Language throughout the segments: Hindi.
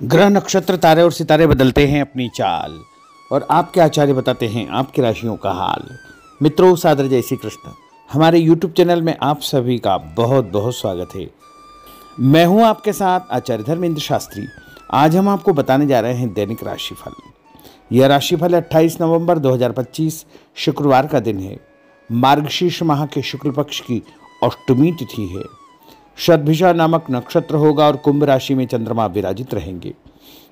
ग्रह नक्षत्र तारे और सितारे बदलते हैं अपनी चाल और आपके आचार्य बताते हैं आपकी राशियों का हाल। मित्रों, सादर जय श्री कृष्ण। हमारे YouTube चैनल में आप सभी का बहुत बहुत स्वागत है। मैं हूं आपके साथ आचार्य धर्मेंद्र शास्त्री। आज हम आपको बताने जा रहे हैं दैनिक राशिफल। यह राशिफल 28 नवंबर 2025 शुक्रवार का दिन है। मार्गशीर्ष माह के शुक्ल पक्ष की अष्टमी तिथि है। शतभिषा नामक नक्षत्र होगा और कुंभ राशि में चंद्रमा विराजित रहेंगे।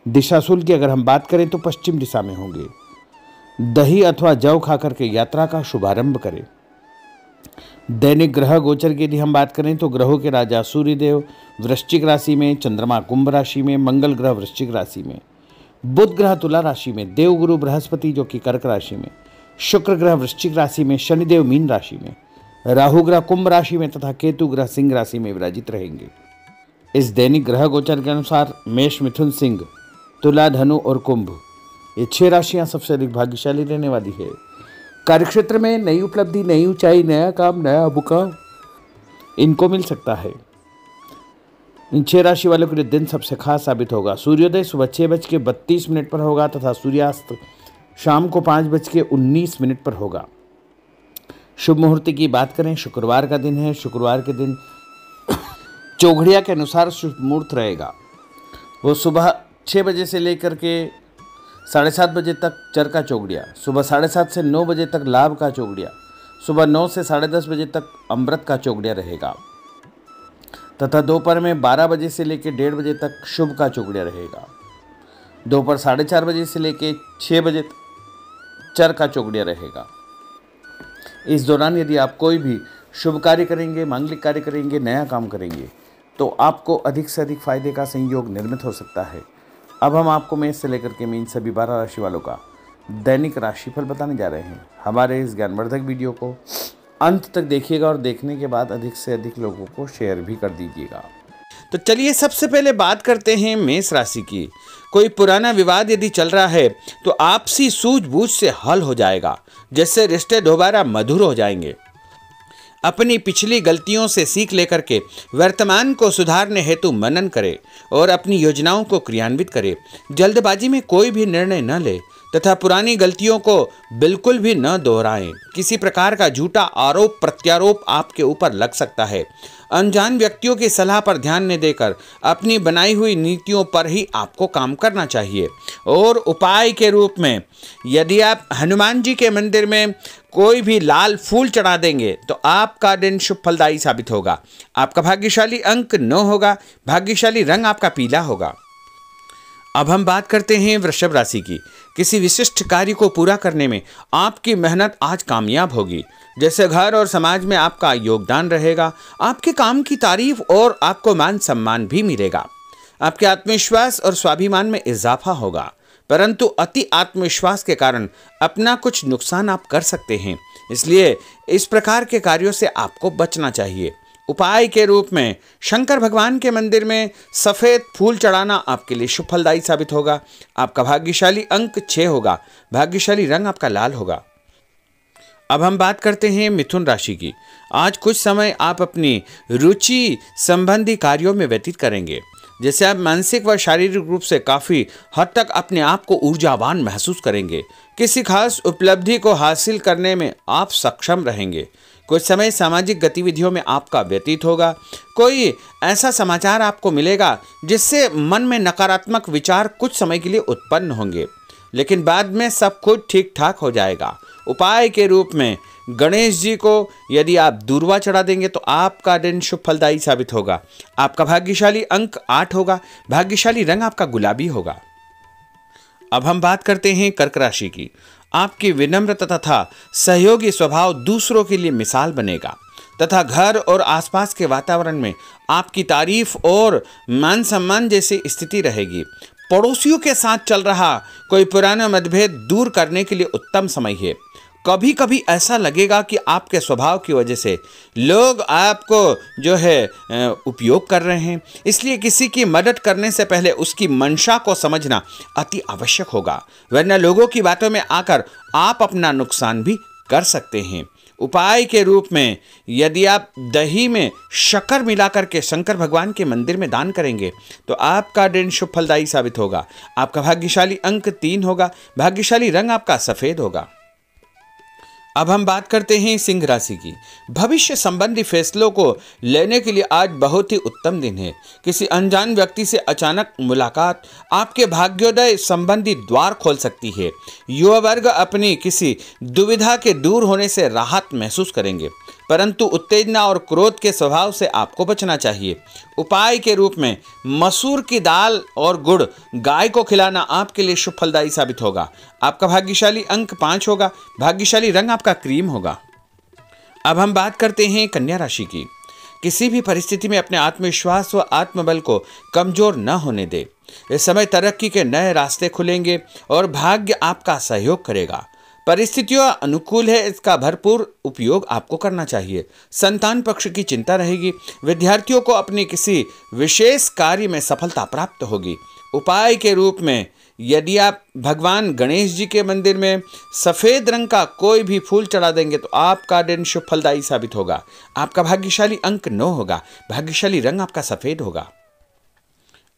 दिशाशूल की अगर हम बात करें तो पश्चिम दिशा में होंगे। दही अथवा जौ खाकर के यात्रा का शुभारंभ करें। दैनिक ग्रह गोचर की यदि हम बात करें तो ग्रहों के राजा सूर्यदेव वृश्चिक राशि में, चंद्रमा कुंभ राशि में, मंगल ग्रह वृश्चिक राशि में, बुध ग्रह तुला राशि में, देवगुरु बृहस्पति जो कि कर्क राशि में, शुक्र ग्रह वृश्चिक राशि में, शनिदेव मीन राशि में, राहु ग्रह कुंभ राशि में तथा केतु ग्रह सिंह राशि में विराजित रहेंगे। इस दैनिक ग्रह गोचर के अनुसार मेष, मिथुन, सिंह, तुला, धनु और कुंभ ये 6 राशियां सबसे अधिक भाग्यशाली रहने वाली है। कार्यक्षेत्र में नई उपलब्धि, नई ऊंचाई, नया काम, नया मुकाम इनको मिल सकता है। इन 6 राशि वालों के लिए दिन सबसे खास साबित होगा। सूर्योदय सुबह 6:32 पर होगा तथा सूर्यास्त शाम को 5:19 पर होगा। शुभ मुहूर्त की बात करें, शुक्रवार का दिन है। शुक्रवार के दिन चौघड़िया के अनुसार शुभ मुहूर्त रहेगा। वो सुबह 6 बजे से लेकर के 7:30 बजे तक चरका चौघड़िया, सुबह 7:30 से 9 बजे तक लाभ का चौघड़िया, सुबह 9 से 10:30 बजे तक अमृत का चौघड़िया रहेगा तथा दोपहर में 12 बजे से लेकर 1:30 बजे तक शुभ का चौघड़िया रहेगा। दोपहर 4:30 बजे से लेकर 6 बजे तक चर का चौघड़िया रहेगा। इस दौरान यदि आप कोई भी शुभ कार्य करेंगे, मांगलिक कार्य करेंगे, नया काम करेंगे तो आपको अधिक से अधिक फायदे का संयोग निर्मित हो सकता है। अब हम आपको मेष से लेकर के मीन सभी 12 राशि वालों का दैनिक राशिफल बताने जा रहे हैं। हमारे इस ज्ञानवर्धक वीडियो को अंत तक देखिएगा और देखने के बाद अधिक से अधिक लोगों को शेयर भी कर दीजिएगा। तो चलिए सबसे पहले बात करते हैं मेष राशि की। कोई पुराना विवाद यदि चल रहा है तो आपसी सूझबूझ से हल हो जाएगा, जिससे रिश्ते दोबारा मधुर हो जाएंगे। अपनी पिछली गलतियों से सीख लेकर के वर्तमान को सुधारने हेतु मनन करें और अपनी योजनाओं को क्रियान्वित करें। जल्दबाजी में कोई भी निर्णय न ले तथा पुरानी गलतियों को बिल्कुल भी न दोहराएं। किसी प्रकार का झूठा आरोप प्रत्यारोप आपके ऊपर लग सकता है। अनजान व्यक्तियों की सलाह पर ध्यान न देकर अपनी बनाई हुई नीतियों पर ही आपको काम करना चाहिए। और उपाय के रूप में यदि आप हनुमान जी के मंदिर में कोई भी लाल फूल चढ़ा देंगे तो आपका दिन शुभ फलदायी साबित होगा। आपका भाग्यशाली अंक 9 होगा। भाग्यशाली रंग आपका पीला होगा। अब हम बात करते हैं वृषभ राशि की। किसी विशिष्ट कार्य को पूरा करने में आपकी मेहनत आज कामयाब होगी। जैसे घर और समाज में आपका योगदान रहेगा। आपके काम की तारीफ और आपको मान सम्मान भी मिलेगा। आपके आत्मविश्वास और स्वाभिमान में इजाफा होगा, परंतु अति आत्मविश्वास के कारण अपना कुछ नुकसान आप कर सकते हैं। इसलिए इस प्रकार के कार्यों से आपको बचना चाहिए। उपाय के रूप में शंकर भगवान के मंदिर में सफ़ेद फूल चढ़ाना आपके लिए शुभ फलदायी साबित होगा। आपका भाग्यशाली अंक 6 होगा। भाग्यशाली रंग आपका लाल होगा। अब हम बात करते हैं मिथुन राशि की। आज कुछ समय आप अपनी रुचि संबंधी कार्यों में व्यतीत करेंगे, जैसे आप मानसिक व शारीरिक रूप से काफ़ी हद तक अपने आप को ऊर्जावान महसूस करेंगे। किसी खास उपलब्धि को हासिल करने में आप सक्षम रहेंगे। कुछ समय सामाजिक गतिविधियों में आपका व्यतीत होगा। कोई ऐसा समाचार आपको मिलेगा जिससे मन में नकारात्मक विचार कुछ समय के लिए उत्पन्न होंगे, लेकिन बाद में सब कुछ ठीक ठाक हो जाएगा। उपाय के रूप में गणेश जी को यदि आप दूर्वा चढ़ा देंगे तो आपका दिन शुभ फलदायी साबित होगा। आपका भाग्यशाली अंक 8 होगा। भाग्यशाली रंग आपका गुलाबी होगा। अब हम बात करते हैं कर्क राशि की। आपकी विनम्र तथा सहयोगी स्वभाव दूसरों के लिए मिसाल बनेगा तथा घर और आसपास के वातावरण में आपकी तारीफ और मान सम्मान जैसी स्थिति रहेगी। पड़ोसियों के साथ चल रहा कोई पुराना मतभेद दूर करने के लिए उत्तम समय है। कभी कभी ऐसा लगेगा कि आपके स्वभाव की वजह से लोग आपको जो है उपयोग कर रहे हैं। इसलिए किसी की मदद करने से पहले उसकी मंशा को समझना अति आवश्यक होगा, वरना लोगों की बातों में आकर आप अपना नुकसान भी कर सकते हैं। उपाय के रूप में यदि आप दही में शक्कर मिलाकर के शंकर भगवान के मंदिर में दान करेंगे तो आपका दिन शुभ फलदायी साबित होगा। आपका भाग्यशाली अंक 3 होगा। भाग्यशाली रंग आपका सफेद होगा। अब हम बात करते हैं सिंह राशि की। भविष्य संबंधी फैसलों को लेने के लिए आज बहुत ही उत्तम दिन है। किसी अनजान व्यक्ति से अचानक मुलाकात आपके भाग्योदय संबंधी द्वार खोल सकती है। युवा वर्ग अपनी किसी दुविधा के दूर होने से राहत महसूस करेंगे, परंतु उत्तेजना और क्रोध के स्वभाव से आपको बचना चाहिए। उपाय के रूप में मसूर की दाल और गुड़ गाय को खिलाना आपके लिए शुभ फलदायी साबित होगा। आपका भाग्यशाली अंक 5 होगा। भाग्यशाली रंग आपका क्रीम होगा। अब हम बात करते हैं कन्या राशि की। किसी भी परिस्थिति में अपने आत्मविश्वास व आत्मबल को कमजोर न होने दे। इस समय तरक्की के नए रास्ते खुलेंगे और भाग्य आपका सहयोग करेगा। परिस्थितियां अनुकूल है, इसका भरपूर उपयोग आपको करना चाहिए। संतान पक्ष की चिंता रहेगी। विद्यार्थियों को अपने किसी विशेष कार्य में सफलता प्राप्त होगी। उपाय के रूप में यदि आप भगवान गणेश जी के मंदिर में सफेद रंग का कोई भी फूल चढ़ा देंगे तो आपका दिन शुभ फलदायी साबित होगा। आपका भाग्यशाली अंक 9 होगा। भाग्यशाली रंग आपका सफेद होगा।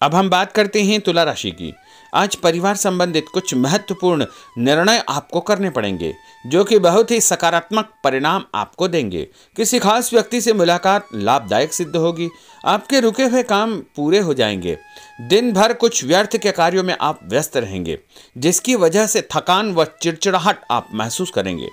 अब हम बात करते हैं तुला राशि की। आज परिवार संबंधित कुछ महत्वपूर्ण निर्णय आपको करने पड़ेंगे जो कि बहुत ही सकारात्मक परिणाम आपको देंगे। किसी खास व्यक्ति से मुलाकात लाभदायक सिद्ध होगी। आपके रुके हुए काम पूरे हो जाएंगे। दिन भर कुछ व्यर्थ के कार्यों में आप व्यस्त रहेंगे, जिसकी वजह से थकान व चिड़चिड़ाहट आप महसूस करेंगे।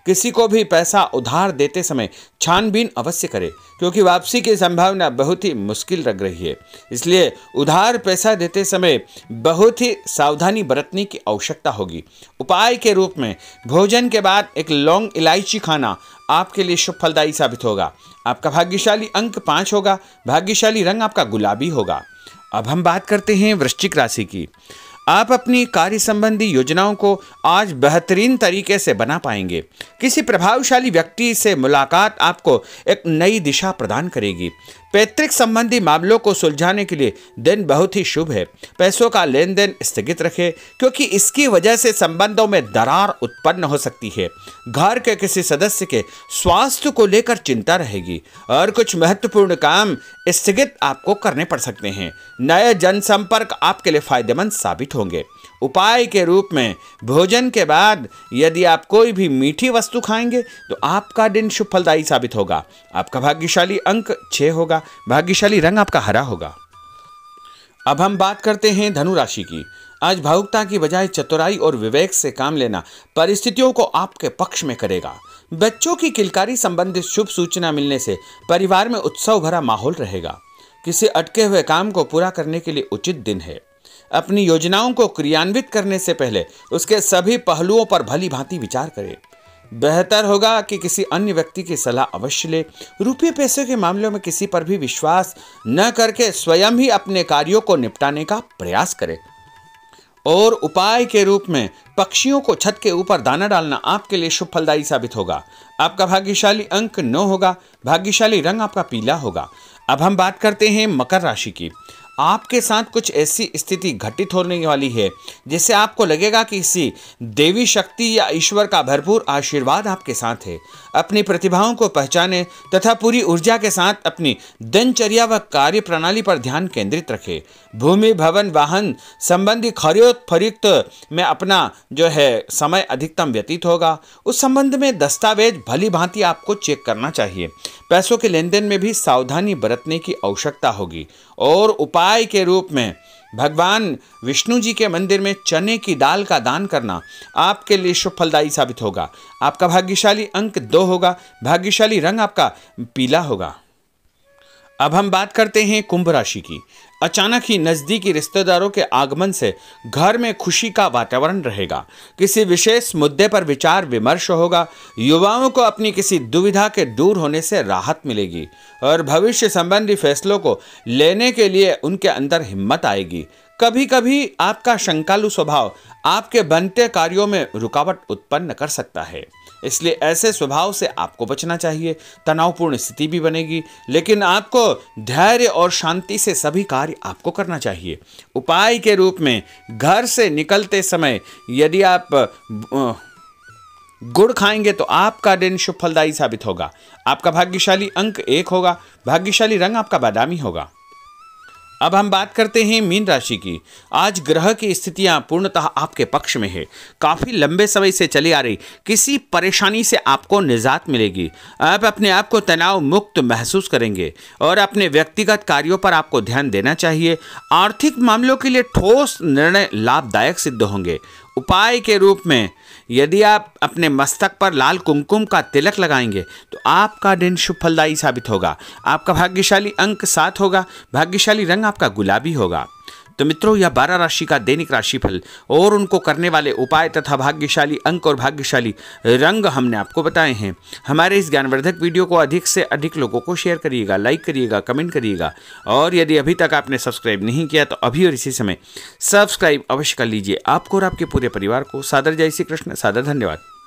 किसी को भी पैसा उधार देते समय छानबीन अवश्य करें, क्योंकि वापसी की संभावना बहुत ही मुश्किल लग रही है। इसलिए उधार पैसा देते समय बहुत ही सावधानी बरतने की आवश्यकता होगी। उपाय के रूप में भोजन के बाद एक लौंग इलायची खाना आपके लिए शुभ फलदायी साबित होगा। आपका भाग्यशाली अंक 5 होगा। भाग्यशाली रंग आपका गुलाबी होगा। अब हम बात करते हैं वृश्चिक राशि की। आप अपनी कार्य संबंधी योजनाओं को आज बेहतरीन तरीके से बना पाएंगे। किसी प्रभावशाली व्यक्ति से मुलाकात आपको एक नई दिशा प्रदान करेगी। पैतृक संबंधी मामलों को सुलझाने के लिए दिन बहुत ही शुभ है। पैसों का लेन देन स्थगित रखें, क्योंकि इसकी वजह से संबंधों में दरार उत्पन्न हो सकती है। घर के किसी सदस्य के स्वास्थ्य को लेकर चिंता रहेगी और कुछ महत्वपूर्ण काम स्थगित आपको करने पड़ सकते हैं। नए जनसंपर्क आपके लिए फायदेमंद साबित होंगे। उपाय के रूप में भोजन के बाद यदि आप कोई भी मीठी वस्तु खाएंगे तो आपका दिन शुभ फलदायी साबित होगा। आपका भाग्यशाली अंक 6 होगा। भाग्यशाली रंग आपका हरा होगा। अब हम बात करते हैं धनु राशि की। आज भावुकता की बजाय चतुराई और विवेक से काम लेना परिस्थितियों को आपके पक्ष में करेगा। बच्चों की किलकारी संबंधित शुभ सूचना मिलने से परिवार में उत्सव भरा माहौल रहेगा। किसी अटके हुए काम को पूरा करने के लिए उचित दिन है। अपनी योजनाओं को क्रियान्वित करने से पहले उसके सभी पहलुओं पर भली भांति विचार करें। बेहतर होगा कि किसी अन्य व्यक्ति की सलाह अवश्य ले। रुपये पैसे के मामलों में किसी पर भी विश्वास न करके स्वयं ही अपने कार्यों को निपटाने का प्रयास करें। और उपाय के रूप में पक्षियों को छत के ऊपर दाना डालना आपके लिए शुभ फलदायी साबित होगा। आपका भाग्यशाली अंक 9 होगा। भाग्यशाली रंग आपका पीला होगा। अब हम बात करते हैं मकर राशि की। आपके साथ कुछ ऐसी स्थिति घटित होने वाली है जिससे आपको लगेगा कि किसी देवी शक्ति या ईश्वर का भरपूर आशीर्वाद आपके साथ है। अपनी प्रतिभाओं को पहचानें तथा पूरी ऊर्जा के साथ अपनी दिनचर्या व कार्य प्रणाली पर ध्यान केंद्रित रखें। भूमि भवन वाहन संबंधी खरीद फरोख्त में अपना समय अधिकतम व्यतीत होगा। उस संबंध में दस्तावेज भली भांति आपको चेक करना चाहिए। पैसों के लेन देन में भी सावधानी बरतने की आवश्यकता होगी। और उपाय के रूप में भगवान विष्णु जी के मंदिर में चने की दाल का दान करना आपके लिए शुभ फलदायी साबित होगा। आपका भाग्यशाली अंक 2 होगा। भाग्यशाली रंग आपका पीला होगा। अब हम बात करते हैं कुंभ राशि की। अचानक ही नजदीकी रिश्तेदारों के आगमन से घर में खुशी का वातावरण रहेगा। किसी विशेष मुद्दे पर विचार विमर्श होगा। युवाओं को अपनी किसी दुविधा के दूर होने से राहत मिलेगी और भविष्य संबंधी फैसलों को लेने के लिए उनके अंदर हिम्मत आएगी। कभी कभी आपका शंकालु स्वभाव आपके बनते कार्यों में रुकावट उत्पन्न कर सकता है, इसलिए ऐसे स्वभाव से आपको बचना चाहिए। तनावपूर्ण स्थिति भी बनेगी, लेकिन आपको धैर्य और शांति से सभी कार्य आपको करना चाहिए। उपाय के रूप में घर से निकलते समय यदि आप गुड़ खाएंगे तो आपका दिन शुभ फलदायी साबित होगा। आपका भाग्यशाली अंक 1 होगा। भाग्यशाली रंग आपका बादामी होगा। अब हम बात करते हैं मीन राशि की। आज ग्रह की स्थितियां पूर्णतः आपके पक्ष में है। काफी लंबे समय से चली आ रही किसी परेशानी से आपको निजात मिलेगी। आप अपने आप को तनाव मुक्त महसूस करेंगे और अपने व्यक्तिगत कार्यों पर आपको ध्यान देना चाहिए। आर्थिक मामलों के लिए ठोस निर्णय लाभदायक सिद्ध होंगे। उपाय के रूप में यदि आप अपने मस्तक पर लाल कुमकुम का तिलक लगाएंगे तो आपका दिन शुभ फलदायी साबित होगा। आपका भाग्यशाली अंक 7 होगा। भाग्यशाली रंग आपका गुलाबी होगा। तो मित्रों, यह 12 राशि का दैनिक राशिफल और उनको करने वाले उपाय तथा भाग्यशाली अंक और भाग्यशाली रंग हमने आपको बताए हैं। हमारे इस ज्ञानवर्धक वीडियो को अधिक से अधिक लोगों को शेयर करिएगा, लाइक करिएगा, कमेंट करिएगा और यदि अभी तक आपने सब्सक्राइब नहीं किया तो अभी और इसी समय सब्सक्राइब अवश्य कर लीजिए। आपको और आपके पूरे परिवार को सादर जय श्री कृष्ण, सादर धन्यवाद।